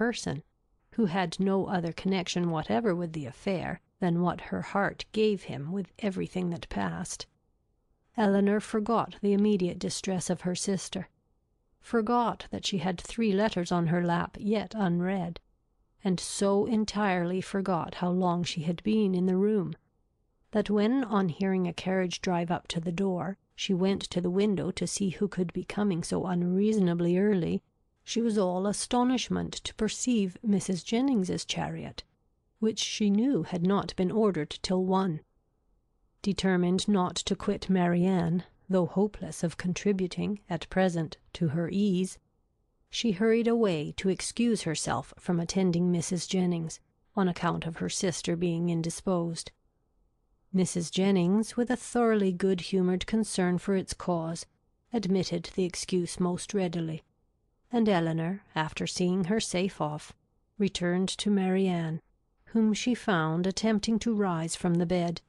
person, who had no other connection whatever with the affair than what her heart gave him with everything that passed, Elinor forgot the immediate distress of her sister, forgot that she had 3 letters on her lap yet unread, and so entirely forgot how long she had been in the room, that when, on hearing a carriage drive up to the door, she went to the window to see who could be coming so unreasonably early, she was all astonishment to perceive Mrs. Jennings's chariot, which she knew had not been ordered till 1. Determined not to quit Marianne, though hopeless of contributing, at present, to her ease, she hurried away to excuse herself from attending Mrs. Jennings, on account of her sister being indisposed. Mrs. Jennings, with a thoroughly good-humoured concern for its cause, admitted the excuse most readily, and Elinor, after seeing her safe off, returned to Marianne, whom she found attempting to rise from the bed,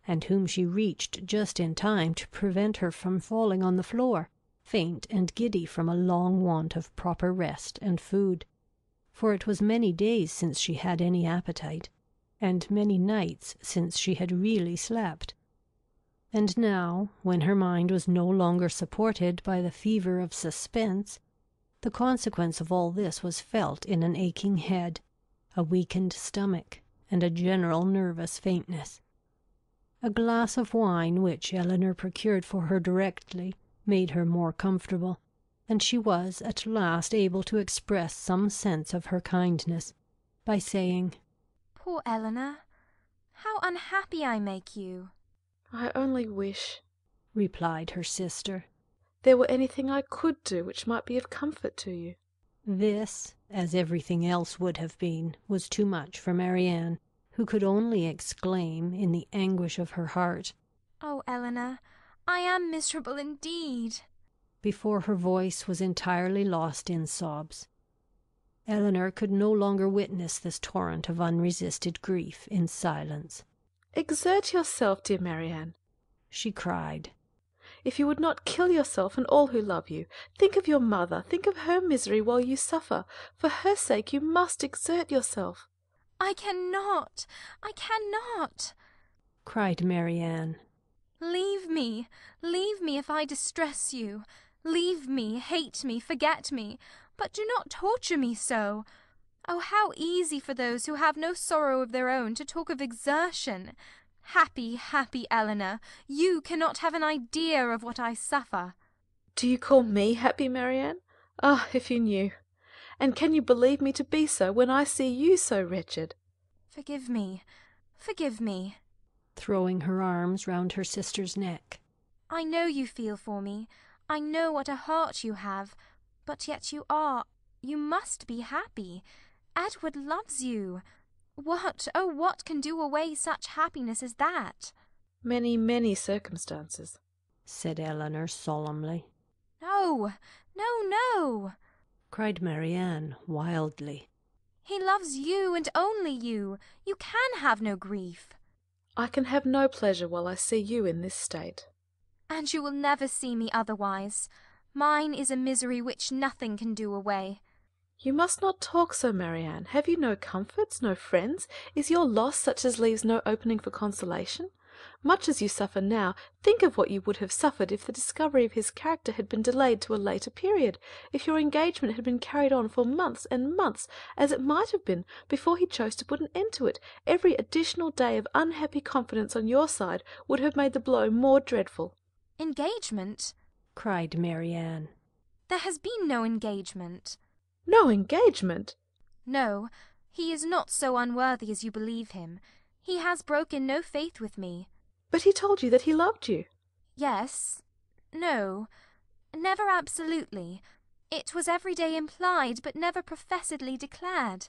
and whom she reached just in time to prevent her from falling on the floor, faint and giddy from a long want of proper rest and food, for it was many days since she had any appetite, and many nights since she had really slept. And now, when her mind was no longer supported by the fever of suspense, the consequence of all this was felt in an aching head, a weakened stomach, and a general nervous faintness. A glass of wine which Elinor procured for her directly made her more comfortable, and she was at last able to express some sense of her kindness, by saying, "Poor Elinor, how unhappy I make you!" "I only wish," replied her sister, "there were anything I could do which might be of comfort to you." This, as everything else would have been, was too much for Marianne, who could only exclaim, in the anguish of her heart, "Oh, Elinor, I am miserable indeed!" before her voice was entirely lost in sobs. Elinor could no longer witness this torrent of unresisted grief in silence. "Exert yourself, dear Marianne," she cried. "If you would not kill yourself and all who love you, think of your mother, think of her misery while you suffer. For her sake you must exert yourself." "I cannot, I cannot!" cried Marianne. Leave me if I distress you. Leave me, hate me, forget me, but do not torture me so. Oh, how easy for those who have no sorrow of their own to talk of exertion! Happy, happy Elinor, you cannot have an idea of what I suffer." "Do you call me happy, Marianne? Ah, if you knew! And can you believe me to be so when I see you so wretched?" Forgive me, forgive me." Throwing her arms round her sister's neck. "I know you feel for me. I know what a heart you have. But yet you must be happy. Edward loves you. What, oh, what can do away such happiness as that?" "Many, many circumstances," said Elinor solemnly. "No, no, no!" cried Marianne wildly. "He loves you and only you. You can have no grief." "I can have no pleasure while I see you in this state." "And you will never see me otherwise. Mine is a misery which nothing can do away." "You must not talk so, Marianne. Have you no comforts, no friends? Is your loss such as leaves no opening for consolation? Much as you suffer now, think of what you would have suffered if the discovery of his character had been delayed to a later period, if your engagement had been carried on for months and months, as it might have been, before he chose to put an end to it. Every additional day of unhappy confidence on your side would have made the blow more dreadful." "Engagement?" cried Marianne. "There has been no engagement." "No engagement?" "No, he is not so unworthy as you believe him. He has broken no faith with me." "But he told you that he loved you." "Yes. No. Never absolutely. It was every day implied, but never professedly declared.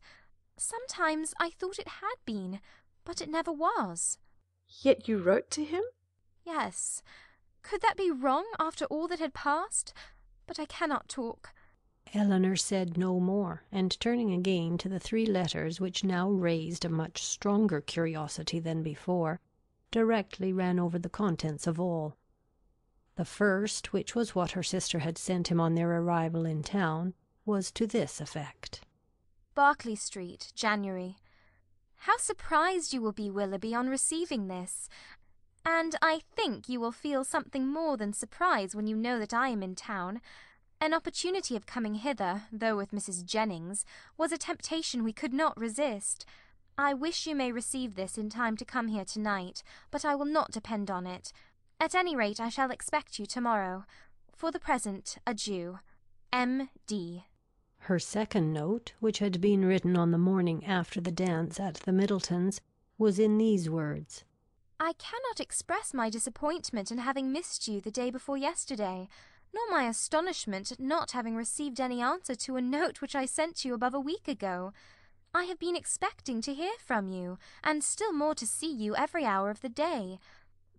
Sometimes I thought it had been, but it never was." "Yet you wrote to him?" "Yes. Could that be wrong after all that had passed? But I cannot talk." Elinor said no more, and turning again to the 3 letters which now raised a much stronger curiosity than before, directly ran over the contents of all. The first, which was what her sister had sent him on their arrival in town, was to this effect: Berkeley Street, January. How surprised you will be, Willoughby, on receiving this! And I think you will feel something more than surprise when you know that I am in town. An opportunity of coming hither, though with Mrs. Jennings, was a temptation we could not resist. I wish you may receive this in time to come here to-night, but I will not depend on it. At any rate, I shall expect you to-morrow. For the present, adieu. M.D. Her second note, which had been written on the morning after the dance at the Middletons, was in these words: I cannot express my disappointment in having missed you the day before yesterday, nor my astonishment at not having received any answer to a note which I sent you above a week ago. I have been expecting to hear from you, and still more to see you every hour of the day.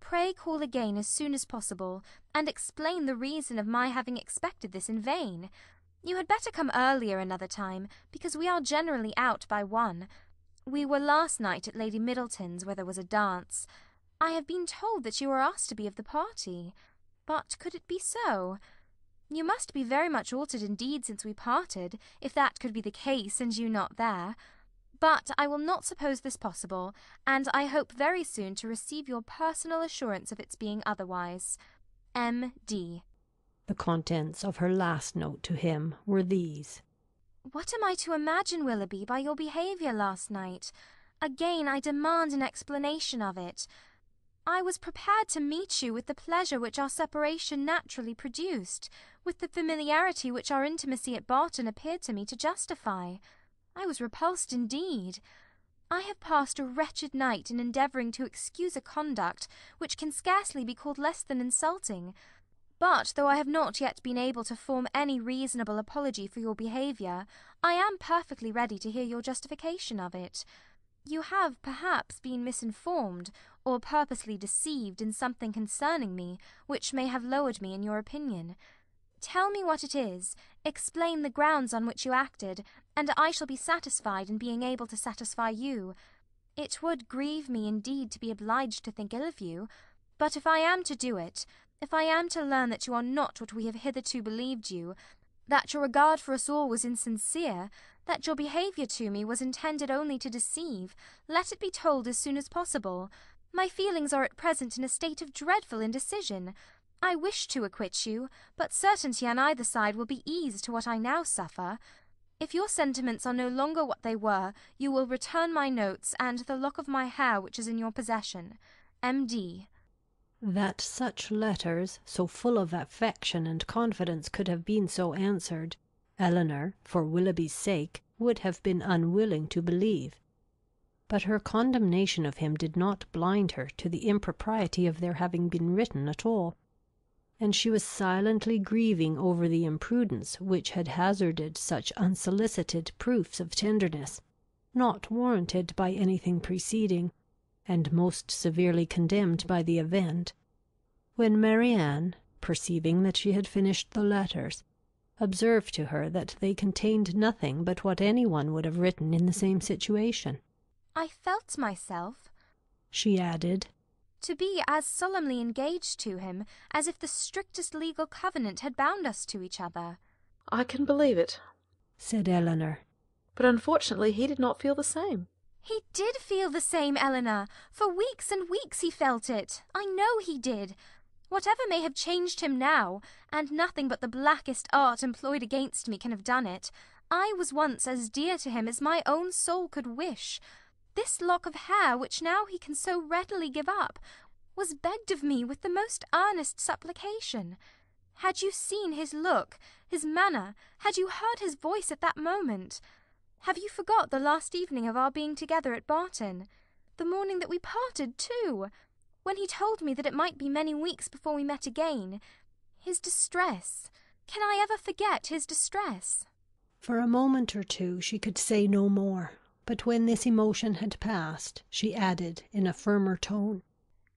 Pray call again as soon as possible, and explain the reason of my having expected this in vain. You had better come earlier another time, because we are generally out by 1. We were last night at Lady Middleton's, where there was a dance. I have been told that you are asked to be of the party. But could it be so? You must be very much altered indeed since we parted, if that could be the case and you not there. But I will not suppose this possible, and I hope very soon to receive your personal assurance of its being otherwise. M.D. The contents of her last note to him were these: What am I to imagine, Willoughby, by your behaviour last night? Again I demand an explanation of it. I was prepared to meet you with the pleasure which our separation naturally produced, with the familiarity which our intimacy at Barton appeared to me to justify. I was repulsed indeed. I have passed a wretched night in endeavouring to excuse a conduct which can scarcely be called less than insulting. But though I have not yet been able to form any reasonable apology for your behaviour, I am perfectly ready to hear your justification of it. You have, perhaps, been misinformed, or purposely deceived in something concerning me, which may have lowered me in your opinion. Tell me what it is, explain the grounds on which you acted, and I shall be satisfied in being able to satisfy you. It would grieve me indeed to be obliged to think ill of you, but if I am to do it, if I am to learn that you are not what we have hitherto believed you, that your regard for us all was insincere, that your behaviour to me was intended only to deceive, let it be told as soon as possible. My feelings are at present in a state of dreadful indecision. I wish to acquit you, but certainty on either side will be ease to what I now suffer. If your sentiments are no longer what they were, you will return my notes and the lock of my hair which is in your possession. M.D. That such letters, so full of affection and confidence, could have been so answered, Elinor, for Willoughby's sake, would have been unwilling to believe. But her condemnation of him did not blind her to the impropriety of their having been written at all, and she was silently grieving over the imprudence which had hazarded such unsolicited proofs of tenderness, not warranted by anything preceding, and most severely condemned by the event, when Marianne, perceiving that she had finished the letters, observed to her that they contained nothing but what any one would have written in the same situation. I felt myself, she added, to be as solemnly engaged to him as if the strictest legal covenant had bound us to each other. I can believe it, said Elinor. But unfortunately he did not feel the same. He did feel the same, Elinor. For weeks and weeks he felt it. I know he did. Whatever may have changed him now, and nothing but the blackest art employed against me can have done it, I was once as dear to him as my own soul could wish. This lock of hair, which now he can so readily give up, was begged of me with the most earnest supplication. Had you seen his look, his manner, had you heard his voice at that moment? Have you forgot the last evening of our being together at Barton? The morning that we parted, too, when he told me that it might be many weeks before we met again. His distress. Can I ever forget his distress? For a moment or two she could say no more, but when this emotion had passed, she added in a firmer tone,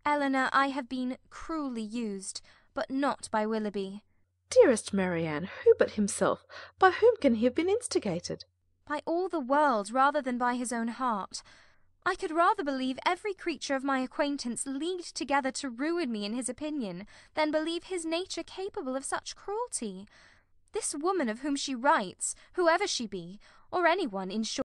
Elinor, I have been cruelly used, but not by Willoughby. Dearest Marianne, who but himself? By whom can he have been instigated? By all the world rather than by his own heart. I could rather believe every creature of my acquaintance leagued together to ruin me in his opinion, than believe his nature capable of such cruelty. This woman of whom she writes, whoever she be, or any one, in short.